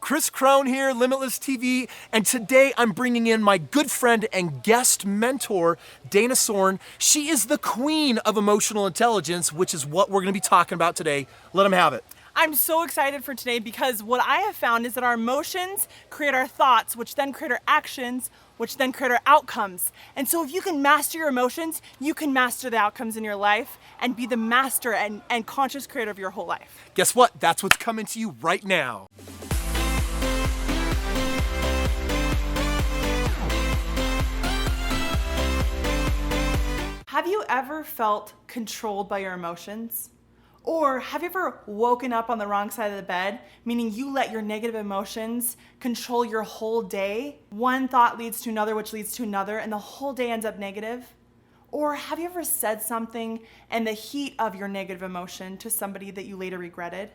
Kris Krohn here, Limitless TV, and today I'm bringing in my good friend and guest mentor, Dana Sorn. She is the queen of emotional intelligence, which is what we're gonna be talking about today. Let him have it. I'm so excited for today because what I have found is that our emotions create our thoughts, which then create our actions, which then create our outcomes. And so if you can master your emotions, you can master the outcomes in your life and be the master and conscious creator of your whole life. Guess what? That's what's coming to you right now. Have you ever felt controlled by your emotions? Or have you ever woken up on the wrong side of the bed, meaning you let your negative emotions control your whole day? One thought leads to another, which leads to another, and the whole day ends up negative? Or have you ever said something in the heat of your negative emotion to somebody that you later regretted?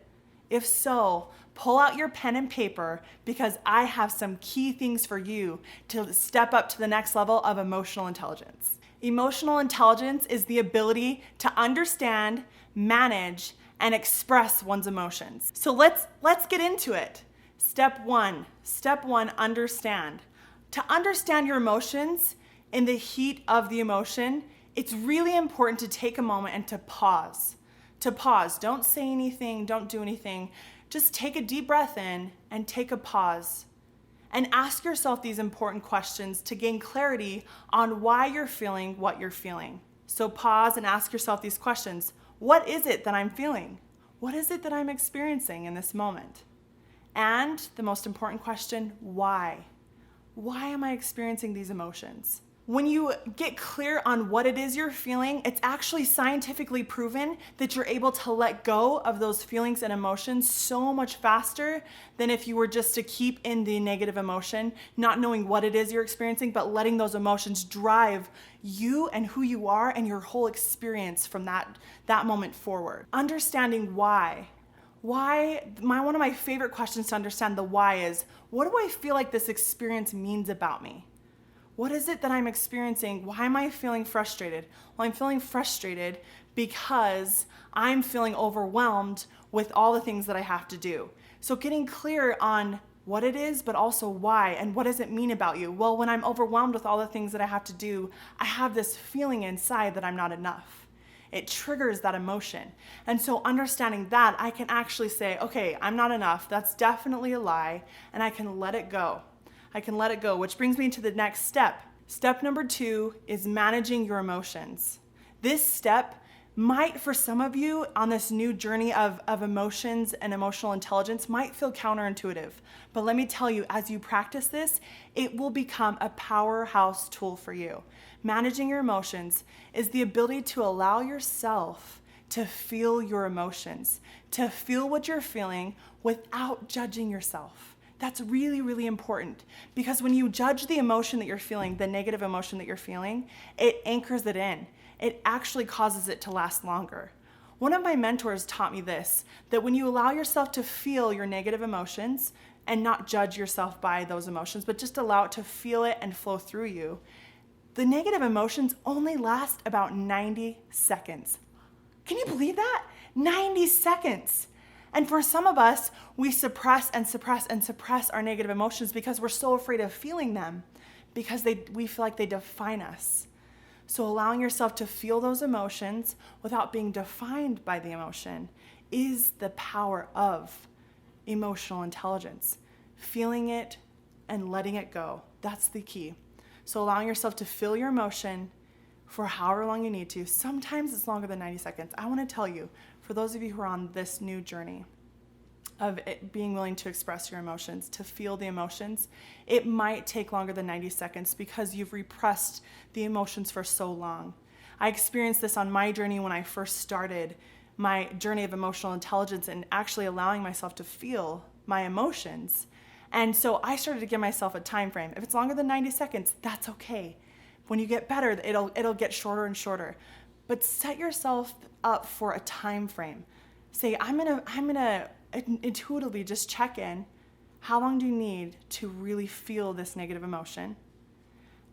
If so, pull out your pen and paper because I have some key things for you to step up to the next level of emotional intelligence. Emotional intelligence is the ability to understand, manage, and express one's emotions. So let's get into it. Step one, understand. To understand your emotions in the heat of the emotion, it's really important to take a moment and to pause. Don't say anything, don't do anything. Just take a deep breath in and take a pause. And ask yourself these important questions to gain clarity on why you're feeling what you're feeling. So pause and ask yourself these questions. What is it that I'm feeling? What is it that I'm experiencing in this moment? And the most important question, why? Why am I experiencing these emotions? When you get clear on what it is you're feeling, it's actually scientifically proven that you're able to let go of those feelings and emotions so much faster than if you were just to keep in the negative emotion, not knowing what it is you're experiencing, but letting those emotions drive you and who you are and your whole experience from that moment forward. Understanding why. One of my favorite questions to understand the why is, what do I feel like this experience means about me? What is it that I'm experiencing? Why am I feeling frustrated? Well, I'm feeling frustrated because I'm feeling overwhelmed with all the things that I have to do. So getting clear on what it is, but also why, and what does it mean about you? Well, when I'm overwhelmed with all the things that I have to do, I have this feeling inside that I'm not enough. It triggers that emotion. And so understanding that, I can actually say, okay, I'm not enough. That's definitely a lie, and I can let it go. Which brings me to the next step. Step number 2 is managing your emotions. This step might, for some of you on this new journey of emotions and emotional intelligence, might feel counterintuitive. But let me tell you, as you practice this, it will become a powerhouse tool for you. Managing your emotions is the ability to allow yourself to feel your emotions, to feel what you're feeling without judging yourself. That's really, really important because when you judge the emotion that you're feeling, the negative emotion that you're feeling, it anchors it in. It actually causes it to last longer. One of my mentors taught me this, that when you allow yourself to feel your negative emotions and not judge yourself by those emotions, but just allow it to feel it and flow through you, the negative emotions only last about 90 seconds. Can you believe that? 90 seconds. And for some of us, we suppress our negative emotions because we're so afraid of feeling them because we feel like they define us. So allowing yourself to feel those emotions without being defined by the emotion is the power of emotional intelligence. Feeling it and letting it go. That's the key. So allowing yourself to feel your emotion for however long you need to. Sometimes it's longer than 90 seconds. I want to tell you, for those of you who are on this new journey of it being willing to express your emotions, to feel the emotions, it might take longer than 90 seconds because you've repressed the emotions for so long. I experienced this on my journey when I first started my journey of emotional intelligence and actually allowing myself to feel my emotions. And so I started to give myself a time frame. If it's longer than 90 seconds, that's okay. When you get better, it'll get shorter and shorter. But set yourself up for a time frame. Say, I'm gonna intuitively just check in. How long do you need to really feel this negative emotion?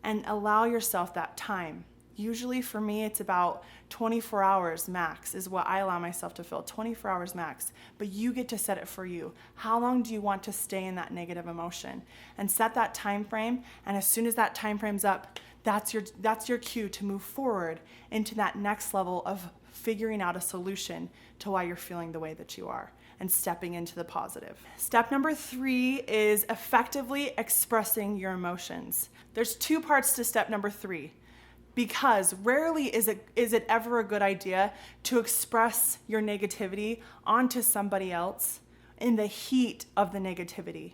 And allow yourself that time. Usually for me, it's about 24 hours max is what I allow myself to feel, 24 hours max. But you get to set it for you. How long do you want to stay in that negative emotion? And set that time frame, and as soon as that time frame's up, that's your cue to move forward into that next level of figuring out a solution to why you're feeling the way that you are and stepping into the positive. Step number 3 is effectively expressing your emotions. There's 2 parts to step number 3. Because rarely is it ever a good idea to express your negativity onto somebody else in the heat of the negativity.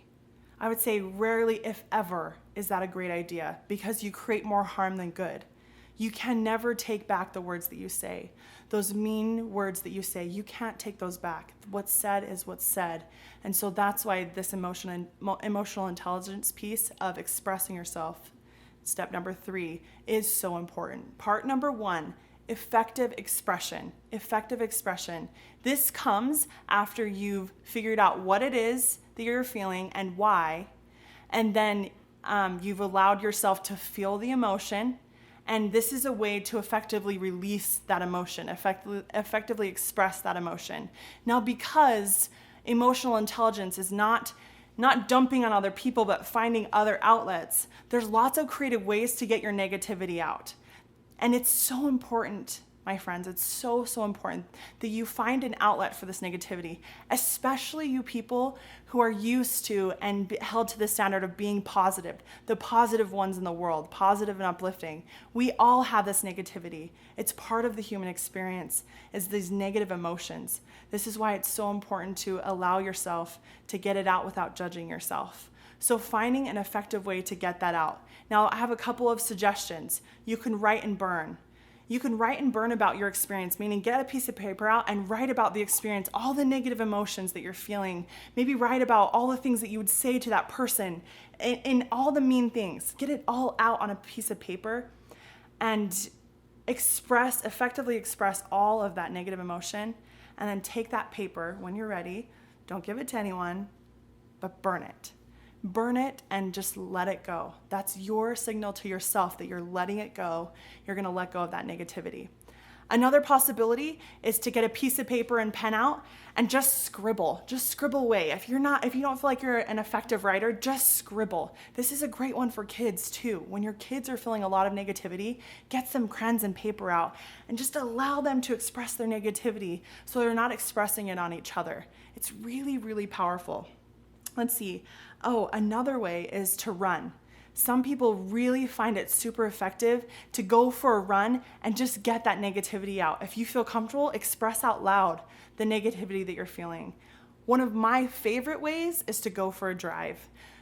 I would say rarely, if ever, is that a great idea, because you create more harm than good. You can never take back the words that you say. Those mean words that you say, you can't take those back. What's said is what's said. And so that's why this emotional intelligence piece of expressing yourself, step number 3, is so important. Part number 1, effective expression. Effective expression. This comes after you've figured out what it is that you're feeling and why, and then you've allowed yourself to feel the emotion, and this is a way to effectively release that emotion, effectively express that emotion. Now, because emotional intelligence is not dumping on other people, but finding other outlets, there's lots of creative ways to get your negativity out. And it's so important, my friends, it's so, so important that you find an outlet for this negativity, especially you people who are used to and held to the standard of being positive, the positive ones in the world, positive and uplifting. We all have this negativity. It's part of the human experience, is these negative emotions. This is why it's so important to allow yourself to get it out without judging yourself. So finding an effective way to get that out. Now, I have a couple of suggestions. You can write and burn. You can write and burn about your experience, meaning get a piece of paper out and write about the experience, all the negative emotions that you're feeling. Maybe write about all the things that you would say to that person and all the mean things. Get it all out on a piece of paper and effectively express all of that negative emotion, and then take that paper when you're ready. Don't give it to anyone, but burn it. Burn it and just let it go. That's your signal to yourself that you're letting it go. You're going to let go of that negativity. Another possibility is to get a piece of paper and pen out and just scribble. Just scribble away. If you don't feel like you're an effective writer, just scribble. This is a great one for kids too. When your kids are feeling a lot of negativity, get some crayons and paper out and just allow them to express their negativity so they're not expressing it on each other. It's really, really powerful. Let's see. Oh, another way is to run. Some people really find it super effective to go for a run and just get that negativity out. If you feel comfortable, express out loud the negativity that you're feeling. One of my favorite ways is to go for a drive.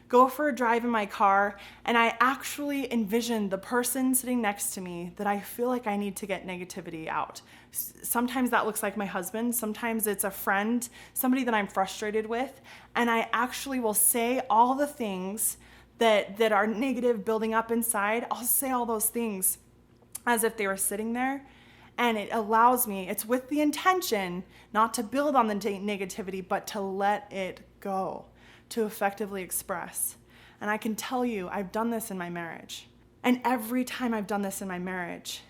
Go for a drive in my car, and I actually envision the person sitting next to me that I feel like I need to get negativity out. Sometimes that looks like my husband, sometimes it's a friend, somebody that I'm frustrated with, and I actually will say all the things that are negative building up inside. I'll say all those things as if they were sitting there, and it allows me, it's with the intention not to build on the negativity, but to let it go, to effectively express. And I can tell you, I've done this in my marriage. And every time I've done this in my marriage,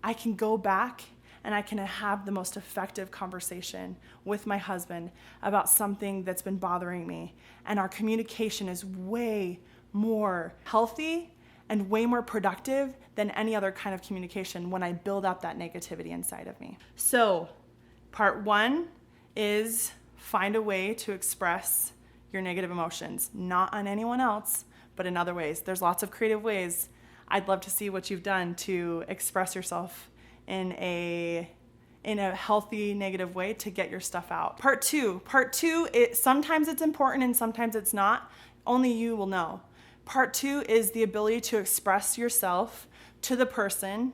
I can go back and I can have the most effective conversation with my husband about something that's been bothering me. And our communication is way more healthy and way more productive than any other kind of communication when I build up that negativity inside of me. So, part 1 is find a way to express your negative emotions, not on anyone else, but in other ways. There's lots of creative ways. I'd love to see what you've done to express yourself in a healthy negative way to get your stuff out. Part two, sometimes it's important and sometimes it's not. Only you will know. Part 2 is the ability to express yourself to the person,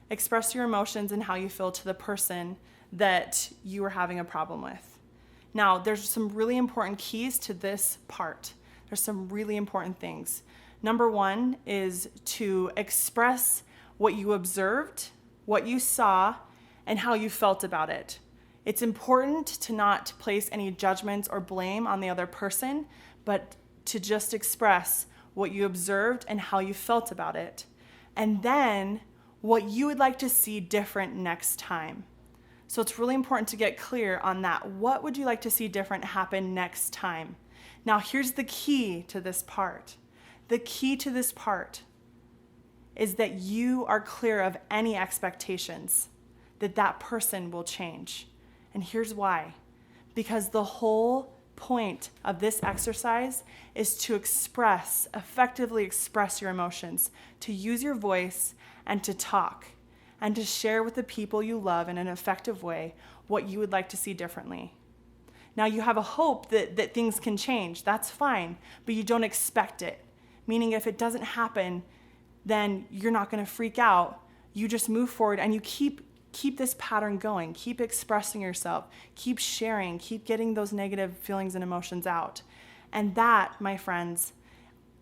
express your emotions and how you feel to the person that you are having a problem with. Now, there's some really important keys to this part. There's some really important things. Number 1 is to express what you observed, what you saw, and how you felt about it. It's important to not place any judgments or blame on the other person, but to just express what you observed and how you felt about it. And then what you would like to see different next time. So it's really important to get clear on that. What would you like to see different happen next time? Now, here's the key to this part. The key to this part is that you are clear of any expectations that that person will change. And here's why. Because the whole point of this exercise is to effectively express your emotions, to use your voice and to talk, and to share with the people you love in an effective way what you would like to see differently. Now, you have a hope that things can change. That's fine, but you don't expect it. Meaning if it doesn't happen, then you're not going to freak out. You just move forward and you keep this pattern going. Keep expressing yourself. Keep sharing. Keep getting those negative feelings and emotions out. And that, my friends,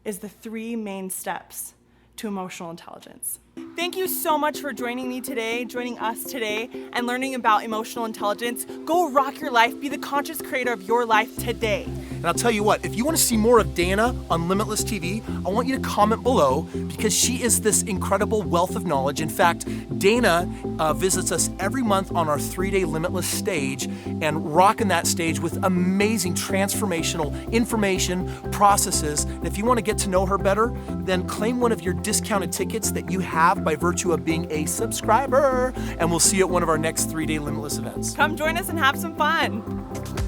is the 3 main steps to emotional intelligence. Thank you so much for joining us today, and learning about emotional intelligence. Go rock your life. Be the conscious creator of your life today. And I'll tell you what, if you want to see more of Dana on Limitless TV, I want you to comment below, because she is this incredible wealth of knowledge. In fact, Dana visits us every month on our 3-day Limitless stage and rocking that stage with amazing transformational information, processes. And if you want to get to know her better, then claim one of your discounted tickets that you have by virtue of being a subscriber. And we'll see you at one of our next 3-day Limitless events. Come join us and have some fun.